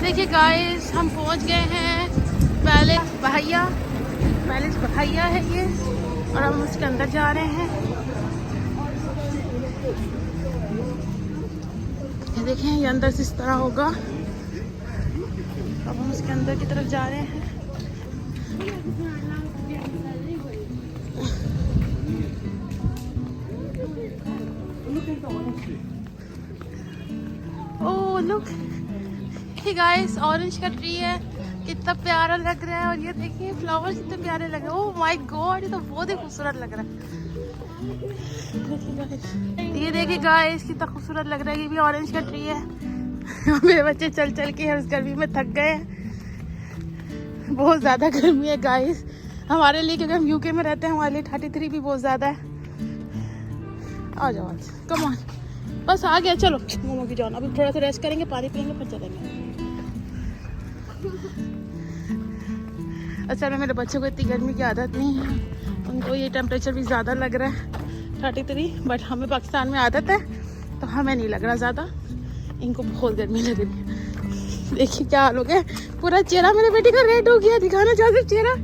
देखिए गाइस, हम पहुंच गए हैं पैलेस बहाइया है ये, और हम उसके अंदर जा रहे हैं। ये देखें, ये अंदर से इस तरह होगा। अब हम उसके अंदर की तरफ जा रहे हैं। ओह लुक गाइस, ऑरेंज का ट्री है, कितना प्यारा लग रहा है। और ये देखिए फ्लावर्स कितने प्यारे लग रहे हैं। ओह माय गॉड, ये तो बहुत ही खूबसूरत लग रहा है। ये देखिए गाइस, कितना खूबसूरत लग रहा है। ये भी ऑरेंज का ट्री है। मेरे बच्चे चल चल के इस गर्मी में थक गए हैं। बहुत ज़्यादा गर्मी है गाइस हमारे लिए, क्योंकि हम यूके में रहते हैं। हमारे लिए 33 भी बहुत ज़्यादा है। आ जाओ आज, कम ऑन, बस आ गया। चलो मोमो की जान, अभी थोड़ा सा रेस्ट करेंगे, पानी पियेंगे, फिर चलेंगे। असल में मेरे बच्चों को इतनी गर्मी की आदत नहीं है, उनको ये टेम्परेचर भी ज़्यादा लग रहा है 33, बट हमें पाकिस्तान में आदत है तो हमें नहीं लग रहा ज़्यादा, इनको बहुत गर्मी लग रही है। देखिए क्या हाल हो गया, पूरा चेहरा मेरे बेटे का रेड हो गया। दिखाना चाहते चेहरा,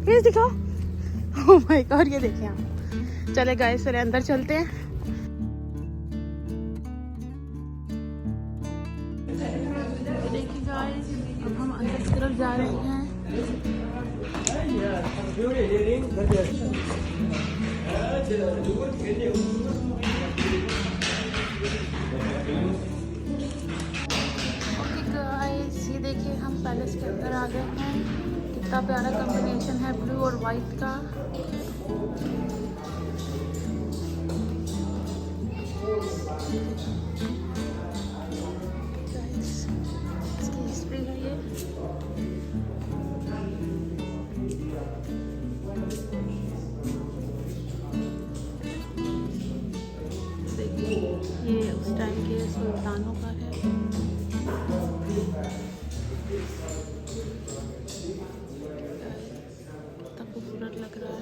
फेस दिखाओ। ओह माय गॉड, ये देखिए आप। चले गाइस, फिर अंदर चलते हैं। देखिए गाइस, अब हम अंदर की तरफ जा रहे हैं। ओके गाइस, ये देखिए हम पैलेस के अंदर आ गए हैं। कितना प्यारा कॉम्बिनेशन है ब्लू और वाइट का। इसकी हिस्ट्री है ये। देखिए ये उस टाइम के सुल्तानों का है। कितना खूबसूरत लग रहा है।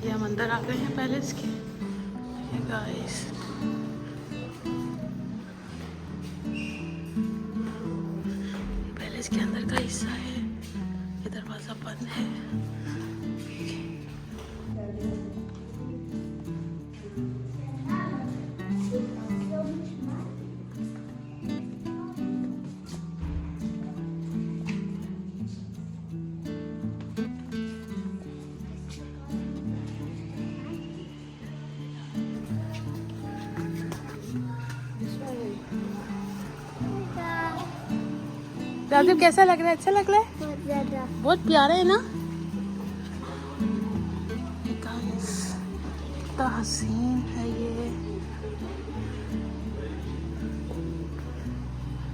ये हम अंदर आ गए हैं पैलेस के। ये गाइस, पैलेस के अंदर का हिस्सा है। ये दरवाजा बंद है। राजीव कैसा लग रहा है? अच्छा लग रहा है? बहुत ज्यादा। बहुत प्यारा है ना? कितना हसीन है ये।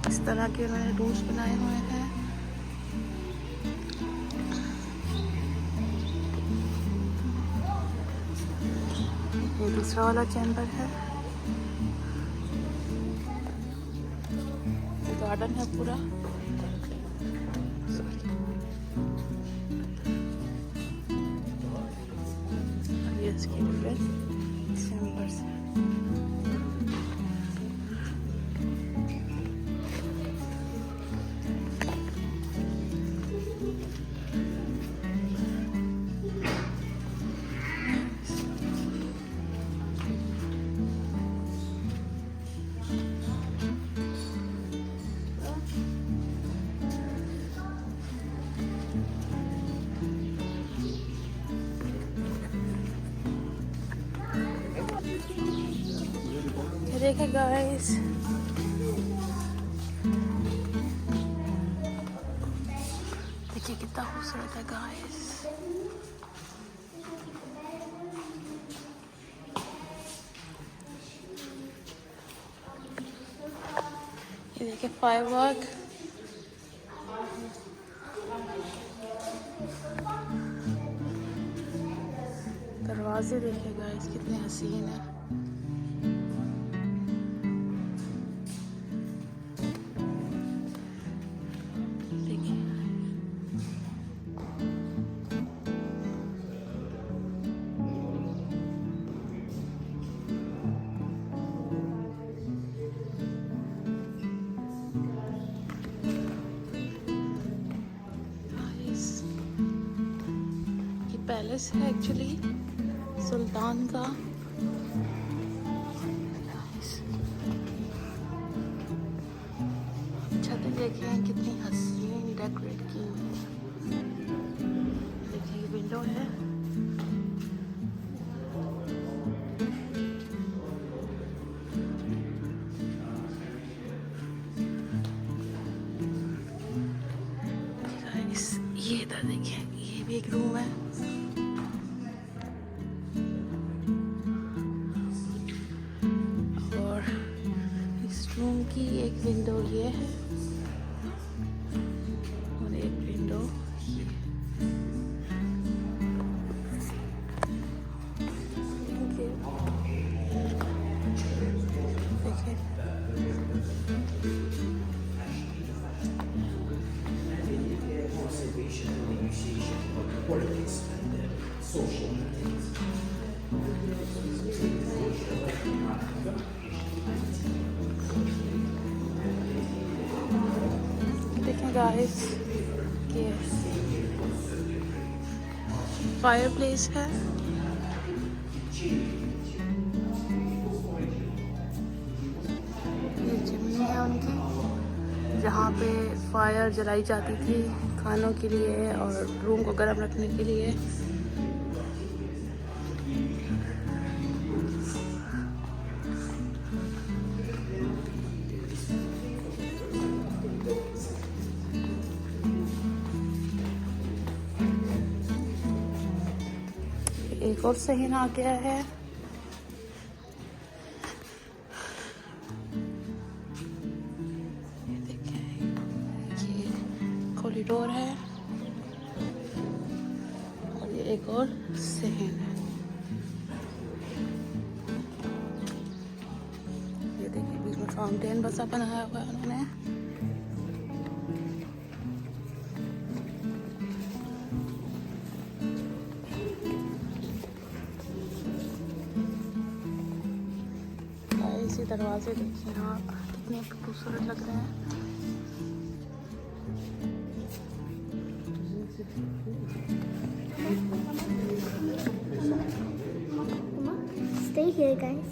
इस तरह के उन्होंने रूम्स बनाए हुए हैं। ये दूसरा वाला चैम्बर है। गार्डन है पूरा। ये इसकी चैम्बर्स है। देखिए गाइस, देखिए कितना खूबसूरत है गाइस। ये देखिए फायरवर्क। दरवाजे देखिए गाइस कितने हसीन है। देखिए पैलेस है एक्चुअली सुल्तान का। छतें देखें कितनी हसीन डेकोरेट की हुई है। देखिए विंडो है। ये इधर देखिए ये भी एक रूम है। रूम की एक विंडो ये है और एक विंडो ये। देखें गाइस ये फायर प्लेस है। ये चिमनी है उनकी जहाँ पे फायर जलाई जाती थी खानों के लिए और रूम को गर्म रखने के लिए। एक और सहन आ गया है। ये देखें ये कॉरिडोर है और ये एक और सहन है। ये देखिए बीच में फाउंटेन बसा बनाया हुआ है उन्होंने। इसी दरवाजे देखिए आप कितने खूबसूरत लग रहे हैं। Stay here, guys.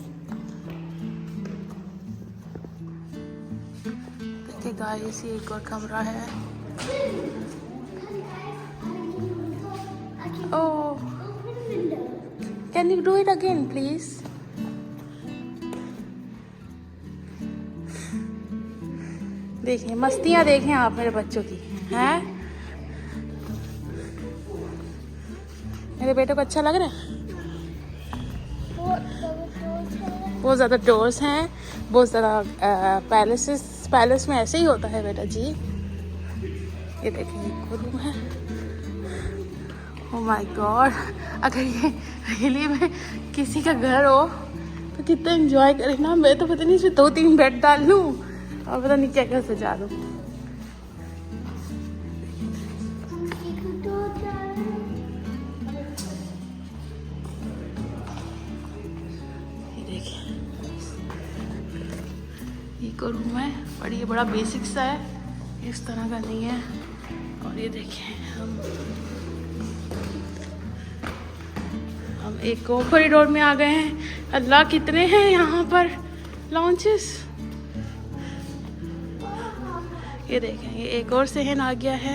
देखिए गाइस ये एक और कमरा है। Oh, can you do it again please? देखिए मस्तियाँ देखें आप मेरे बच्चों की हैं। मेरे बेटे को अच्छा लग रहा है। बहुत ज़्यादा डोर्स हैं, बहुत ज़्यादा पैलेस में ऐसे ही होता है बेटा जी। ये देखिए एक रूम है। ओह माय गॉड, अगर ये रियली में किसी का घर हो तो कितना एंजॉय करें ना। मैं तो पता नहीं इसमें 2-3 बेड डाल लूँ और पता नहीं क्या क्या सजा दूँ। ये देखिए एक और रूम है और ये बड़ा बेसिक सा है, इस तरह का नहीं है। और ये देखिए हम एक और कॉरिडोर में आ गए हैं। अल्लाह कितने हैं यहाँ पर लॉन्चेस। ये देखें ये एक और सहन आ गया है।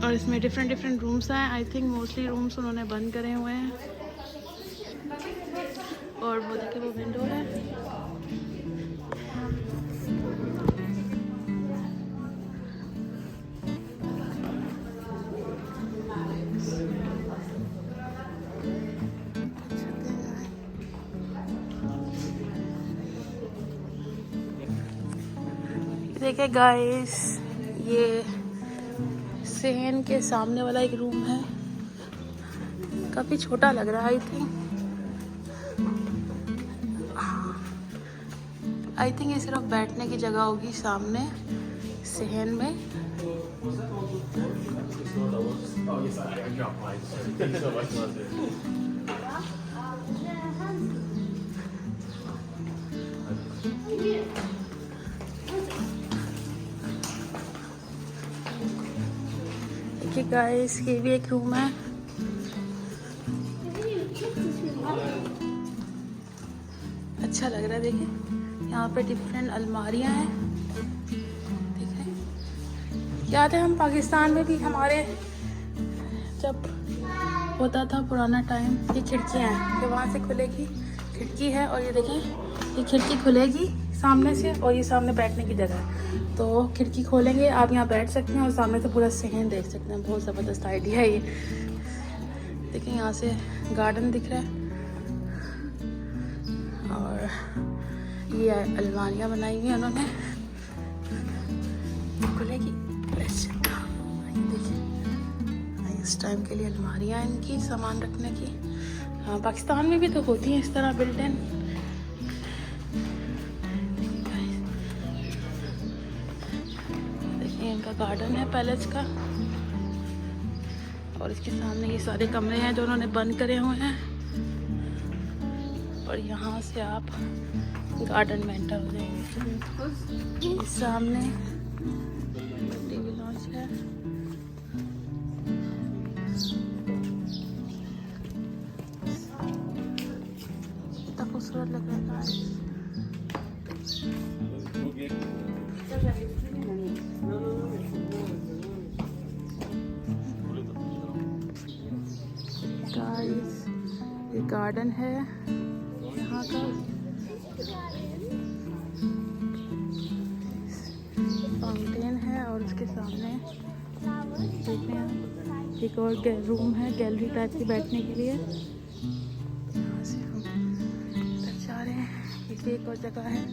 और इसमें डिफरेंट रूम्स हैं। आई थिंक मोस्टली रूम्स उन्होंने बंद करे हुए हैं। और वो देखिए वो विंडो है। देखिए गाइस ये सेहन के सामने वाला एक रूम है, काफ़ी छोटा लग रहा है। आई थिंक ये सिर्फ बैठने की जगह होगी सामने सेहन में। देखिए गाइस, ये भी एक रूम है। अच्छा लग रहा है। देखिए यहाँ पे डिफरेंट अलमारियाँ हैं। देखें, याद है हम पाकिस्तान में भी हमारे जब होता था पुराना टाइम, ये खिड़कियाँ हैं, ये वहाँ से खुलेगी, खिड़की है, और ये देखें ये खिड़की खुलेगी सामने से, और ये सामने बैठने की जगह है। तो खिड़की खोलेंगे, आप यहाँ बैठ सकते हैं और सामने से पूरा सेहन देख सकते हैं। बहुत ज़बरदस्त आइडिया है ये। देखिए यहाँ से गार्डन दिख रहा है, और ये अलमारियाँ बनाई हुई हैं उन्होंने, खुलेगी। देखिए इस टाइम के लिए अलमारियाँ इनकी सामान रखने की। हाँ, पाकिस्तान में भी तो होती हैं इस तरह बिल्ट इन। देखिए इनका गार्डन है पैलेस का, और इसके सामने ये सारे कमरे हैं जो उन्होंने बंद करे हुए हैं, और यहाँ से आप गार्डन में एंटर हो जाएंगे। सामने टीवी लॉन्च है। कितना खूबसूरत लग रहा है। गाइस, ये गार्डन है यहाँ का। फाउंटेन है, और उसके सामने देखते हैं एक और रूम है, गैलरी टाइप की बैठने के लिए। यहाँ से हम अंदर जा रहे हैं। ये एक और जगह है।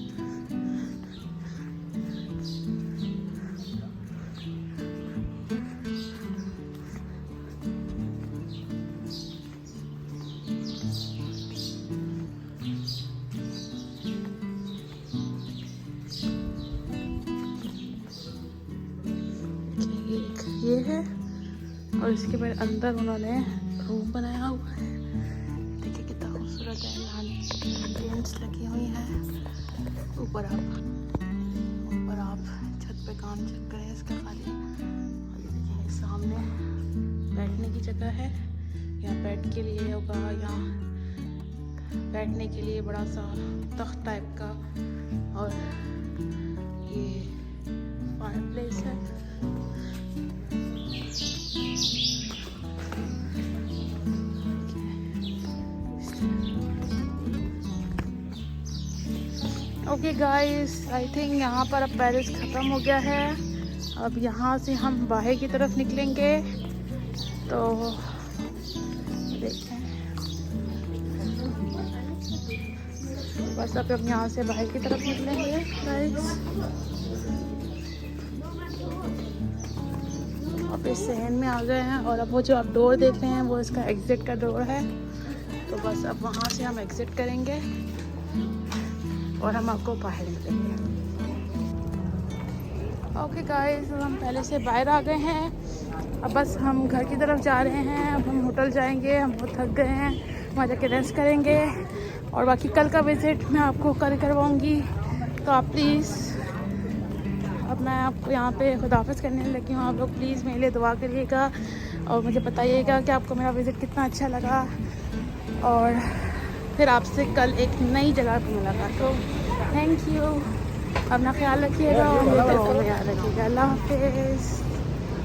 ये है, और इसके बाद अंदर उन्होंने रूम बनाया हुआ है। देखिए कितना खूबसूरत है। यहाँ लाइट्स लगी हुई हैं। ऊपर आप छत पे काम चेक करें इसका खाली। और ये देखिए सामने बैठने की जगह है। यहाँ बेड के लिए होगा, यहाँ बैठने के लिए बड़ा सा तख्त टाइप का, और ये फायर प्लेस है। ओके गाइस, आई थिंक यहाँ पर अब पैलेस ख़त्म हो गया है। अब यहाँ से हम बाहर की तरफ निकलेंगे, तो देखते हैं। बस अब हम यहाँ से बाहर की तरफ निकलेंगे गाइस। अब इस सहन में आ गए हैं, और अब वो जो आप डोर देख रहे हैं वो इसका एग्ज़िट का डोर है। तो बस अब वहाँ से हम एग्ज़िट करेंगे और हम आपको बाहर मिलेंगे। ओके गाइस, हम पहले से बाहर आ गए हैं। अब बस हम घर की तरफ जा रहे हैं। अब हम होटल जाएंगे, हम बहुत थक गए हैं, वहाँ जाके रेस्ट करेंगे, और बाकी कल का विज़िट मैं आपको कल करवाऊँगी। तो आप प्लीज़, अब मैं आपको यहाँ पे खुदाफिज़ करने लगी हूँ। आप लोग प्लीज़ मेरे लिए दुआ करिएगा, और मुझे बताइएगा कि आपको मेरा विज़िट कितना अच्छा लगा, और फिर आपसे कल एक नई जगह पर मुलाकात। तो थैंक यू, अपना ख्याल रखिएगा और मेरे दुआओं में याद रखिएगा। अल्लाह हाफ़िज़।